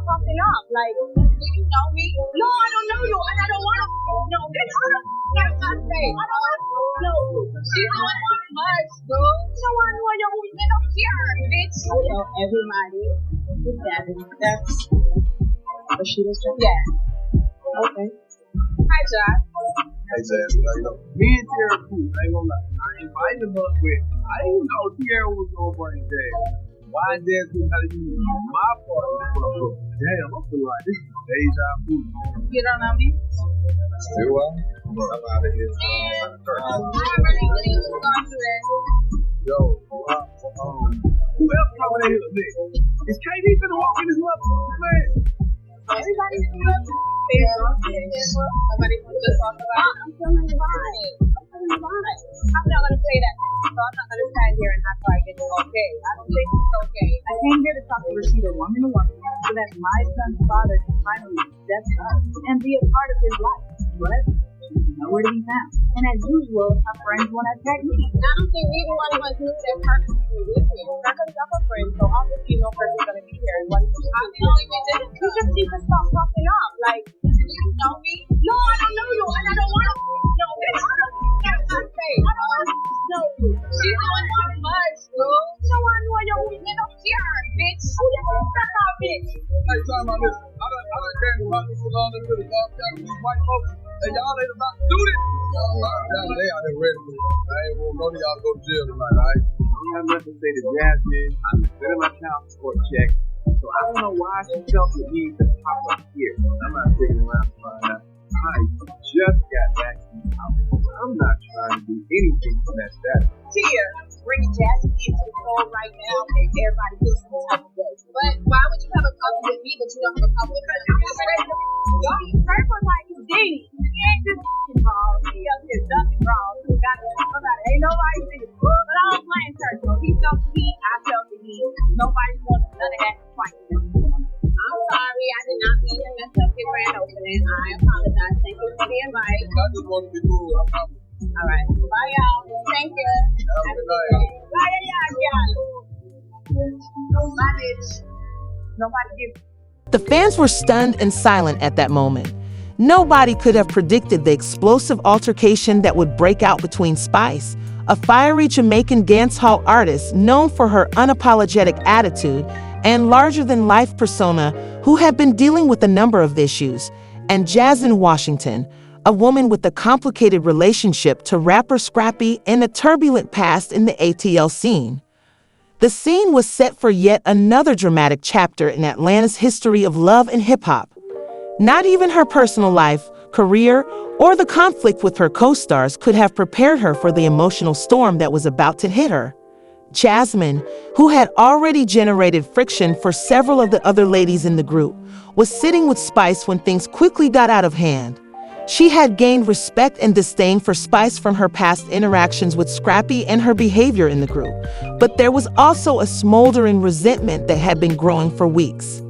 fucking up. Like, do you know me? No, I don't know you, and I don't want to. No, bitch, I don't. That's not safe. I don't know you. She's doing too much, dude. So I know you're who's been up here, bitch. I know everybody. That's Rasheeda's job? Yeah. Okay. Hi, Josh. Hey, Jasmine, how you doing? Me and Tara cool. I ain't gonna lie. I invited him up with, I didn't know Tara was gonna bring Jasmine. Why Jasmine gotta use my part of the book? Damn, I feel like this is deja vu. You don't know me? Do I? I'm out of here. And I really knew you was going to do that. Yo, who else coming in here today? Is KD finna walk in this motherfucker, man? Everybody's good. Nobody wants to talk about it. I'm feeling fine. I'm not going to say that. So I'm not going to stand here and act like it's okay. I don't think it's okay. I came here to talk to Rasheeda woman to woman so that my son's father can finally step up and be a part of his life. But she's nowhere to be found. And as usual, her friends want to attack me. I don't think neither one of us knew that person was with me. Not because I'm a friend, so obviously no person's going to be here. And what is I feel like you just need to stop fucking up. Like, you know me? No, I don't know you, and I don't want to. No, bitch, I don't. That's not safe. I don't know you. She's doing too much, dude. So I know you're who's been up here, bitch. Who the fuck out, bitch? Hey, time out this. I done came to Huntley Salon and really love down with these white folks. And y'all ain't about to do this. Y'all, they out there ready for it. I ain't want none of y'all to go to jail tonight, alright? I don't have nothing to say to Jasmine. I'm sending my child support check. So I don't know why she felt the need to pop up here. I'm not sticking around to find out. I just got back from the house. I'm not trying to do anything from that status. Tia, bringing Jasmine into the fold right now, and everybody feels some type of way. But why would you have a problem with me, but you don't have a problem with her? I'm just ready to go. First was like, he's Diddy. He ain't just wrong. He up here ducking wrong. He got it. Ain't nobody see it. But I don't blame her. So he felt the heat. I felt the heat. Nobody wants none of that fight. I'm sorry, I did not mean to mess up your grand opening. I apologize. Thank you for the invite. I just want to be cool. I promise. All right. Bye, y'all. Thank you. Have a good night. Bye, y'all. Bye, bitch. Nobody give. The fans were stunned and silent at that moment. Nobody could have predicted the explosive altercation that would break out between Spice, a fiery Jamaican dancehall artist known for her unapologetic attitude and larger-than-life persona who had been dealing with a number of issues, and Jasmine Washington, a woman with a complicated relationship to rapper Scrappy and a turbulent past in the ATL scene. The scene was set for yet another dramatic chapter in Atlanta's history of love and hip-hop. Not even her personal life, career, or the conflict with her co-stars could have prepared her for the emotional storm that was about to hit her. Jasmine, who had already generated friction for several of the other ladies in the group, was sitting with Spice when things quickly got out of hand. She had gained respect and disdain for Spice from her past interactions with Scrappy and her behavior in the group, but there was also a smoldering resentment that had been growing for weeks.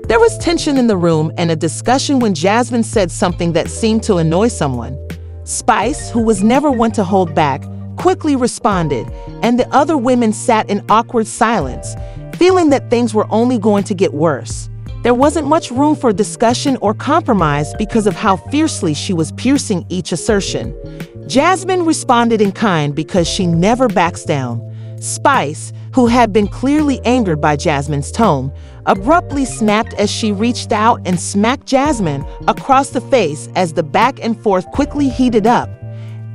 There was tension in the room and a discussion when Jasmine said something that seemed to annoy someone. Spice, who was never one to hold back, quickly responded, and the other women sat in awkward silence, feeling that things were only going to get worse. There wasn't much room for discussion or compromise because of how fiercely she was piercing each assertion. Jasmine responded in kind because she never backs down. Spice, who had been clearly angered by Jasmine's tone, abruptly snapped as she reached out and smacked Jasmine across the face as the back and forth quickly heated up.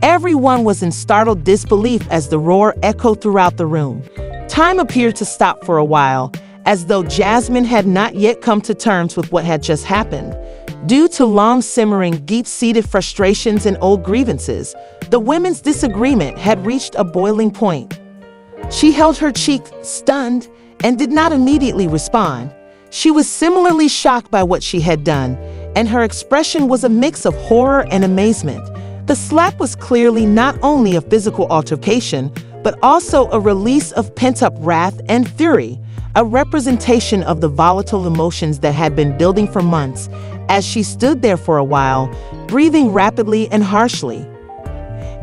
Everyone was in startled disbelief as the roar echoed throughout the room. Time appeared to stop for a while, as though Jasmine had not yet come to terms with what had just happened. Due to long-simmering, deep-seated frustrations and old grievances, the women's disagreement had reached a boiling point. She held her cheek, stunned, and did not immediately respond. She was similarly shocked by what she had done, and her expression was a mix of horror and amazement. The slap was clearly not only a physical altercation, but also a release of pent-up wrath and fury, a representation of the volatile emotions that had been building for months, as she stood there for a while, breathing rapidly and harshly.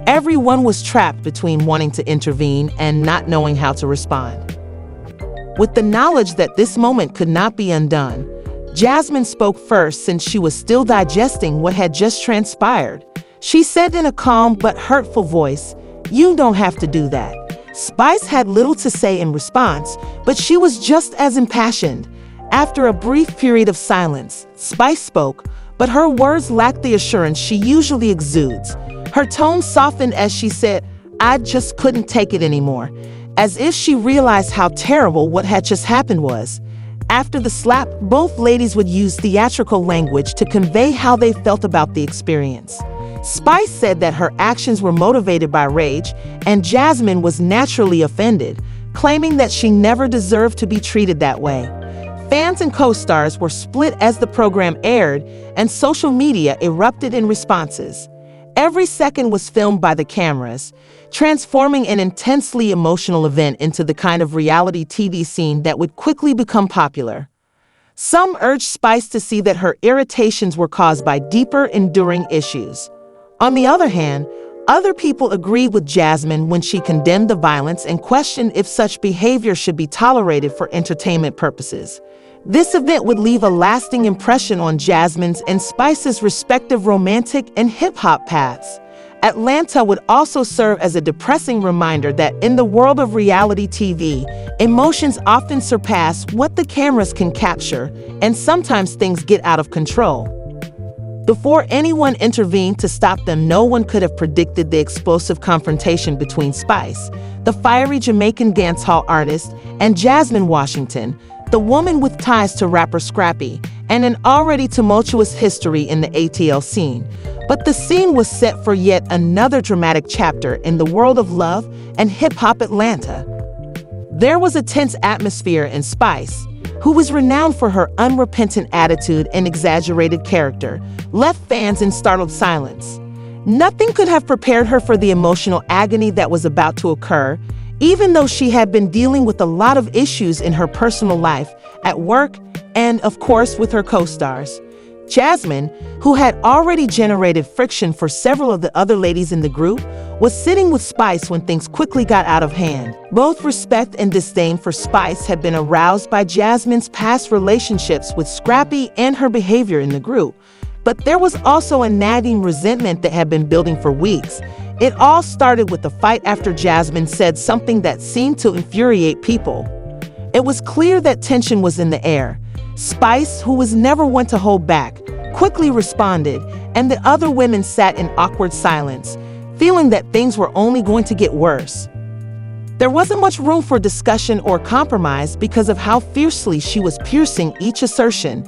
Everyone was trapped between wanting to intervene and not knowing how to respond. With the knowledge that this moment could not be undone, Jasmine spoke first since she was still digesting what had just transpired. She said in a calm but hurtful voice, "You don't have to do that." Spice had little to say in response, but she was just as impassioned. After a brief period of silence, Spice spoke, but her words lacked the assurance she usually exudes. Her tone softened as she said, "I just couldn't take it anymore," as if she realized how terrible what had just happened was. After the slap, both ladies would use theatrical language to convey how they felt about the experience. Spice said that her actions were motivated by rage, and Jasmine was naturally offended, claiming that she never deserved to be treated that way. Fans and co-stars were split as the program aired, and social media erupted in responses. Every second was filmed by the cameras, transforming an intensely emotional event into the kind of reality TV scene that would quickly become popular. Some urged Spice to see that her irritations were caused by deeper, enduring issues. On the other hand, other people agreed with Jasmine when she condemned the violence and questioned if such behavior should be tolerated for entertainment purposes. This event would leave a lasting impression on Jasmine's and Spice's respective romantic and hip-hop paths. Atlanta would also serve as a depressing reminder that in the world of reality TV, emotions often surpass what the cameras can capture, and sometimes things get out of control. Before anyone intervened to stop them, no one could have predicted the explosive confrontation between Spice, the fiery Jamaican dancehall artist, and Jasmine Washington, the woman with ties to rapper Scrappy and an already tumultuous history in the ATL scene. But the scene was set for yet another dramatic chapter in the world of love and hip-hop Atlanta. There was a tense atmosphere in Spice, who was renowned for her unrepentant attitude and exaggerated character, left fans in startled silence. Nothing could have prepared her for the emotional agony that was about to occur, even though she had been dealing with a lot of issues in her personal life, at work, and of course with her co-stars. Jasmine, who had already generated friction for several of the other ladies in the group, was sitting with Spice when things quickly got out of hand. Both respect and disdain for Spice had been aroused by Jasmine's past relationships with Scrappy and her behavior in the group. But there was also a nagging resentment that had been building for weeks. It all started with a fight after Jasmine said something that seemed to infuriate people. It was clear that tension was in the air. Spice, who was never one to hold back, quickly responded, and the other women sat in awkward silence, feeling that things were only going to get worse. There wasn't much room for discussion or compromise because of how fiercely she was piercing each assertion.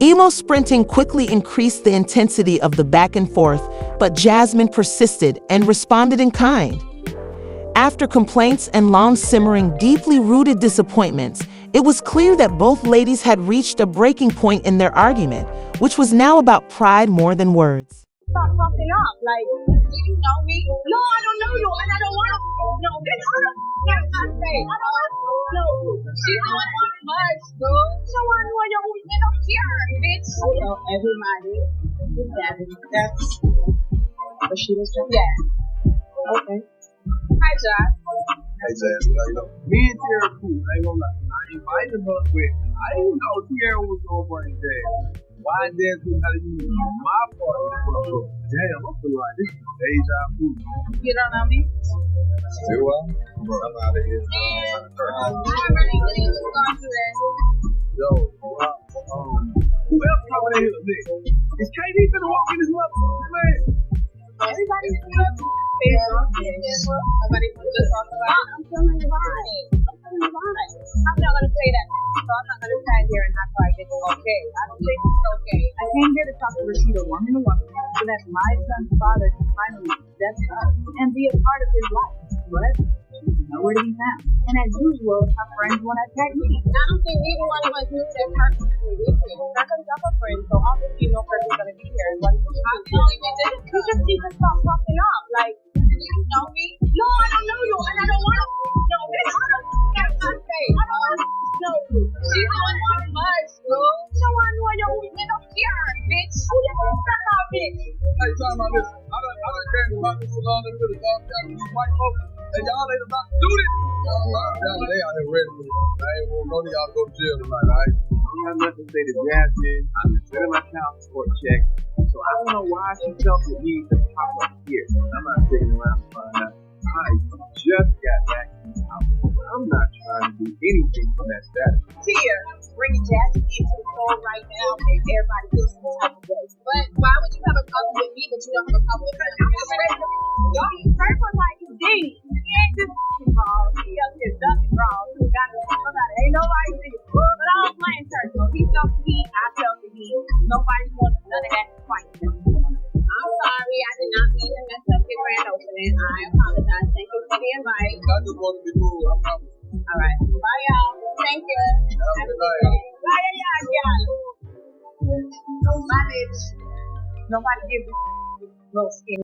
Emo sprinting quickly increased the intensity of the back and forth, but Jasmine persisted and responded in kind. After complaints and long simmering, deeply rooted disappointments, it was clear that both ladies had reached a breaking point in their argument, which was now about pride more than words. Stop popping up. Like, do you know me? No, I don't know you, and I don't want to. No, bitch, I don't. That's not safe. No, she's not much, bro. So I know you're moving up here, bitch. I know everybody. That's Rasheeda's job. Yeah. Okay. Hi, Josh. Hey, Jasmine, me and Tara cool. I ain't gonna lie. I invited her, but I didn't know Tara was gonna bring Jasmine. Why Jasmine had to use my part of the book? Damn, I feel like this is deja vu. You don't know me? Do I? I'm out of here. And I really believe we're going to this. Yo, who else coming in here next? Is KD finna walk in this motherfucker, man? Everybody's nobody wants to talk about. I'm feeling fine. I'm not gonna say that, so I'm not gonna stand here and act like it's okay. I don't think it's okay. I came here to talk to Rasheeda woman to woman, so that my son's father can finally step up and be a part of his life. But nowhere to be found. And as usual, my friends want to attack me. I don't think either one of us knew that person with me. Not because I'm a friend, so obviously no person's gonna be here. But I feel like you just need to stop popping up. Like, do you know me? No, I don't know you, and I don't want to. No, bitch, I don't. That's not safe. I don't know you. She's doing too much, bro. So I know you're moving up here, bitch. Who you gonna stop out, bitch? Hey, time out, listen. I done came to Rocky Salon and to the dog down with these white folks, and y'all ain't about to do this. Y'all, they out here ready for it. I ain't want none of y'all to go to jail tonight, alright? have nothing to say to Jasmine. I've been sending my child support check. So I don't know why she felt the need to pop up here. I'm not sticking around to find out. I just got back in the house. I'm not trying to do anything from that status. Tia, bringing Jasmine into the fold right now makes everybody feel some type of way. But why would you have a problem with me, but you don't have a problem with her? Her was like, Dee, he ain't just wrong. He up here ducking wrong. So we got to talk about it. Ain't nobody see it. But I don't blame her. So he felt the heat, I felt the heat. Nobody wanted none of that fight. I'm sorry, I did not mean to mess up your grand opening. I apologize. Thank you for the invite. I just want to be cool. I promise. All right. Bye, y'all. Thank you. Have a good day. Bye, y'all. Bye, bitch. Nobody give me little skin.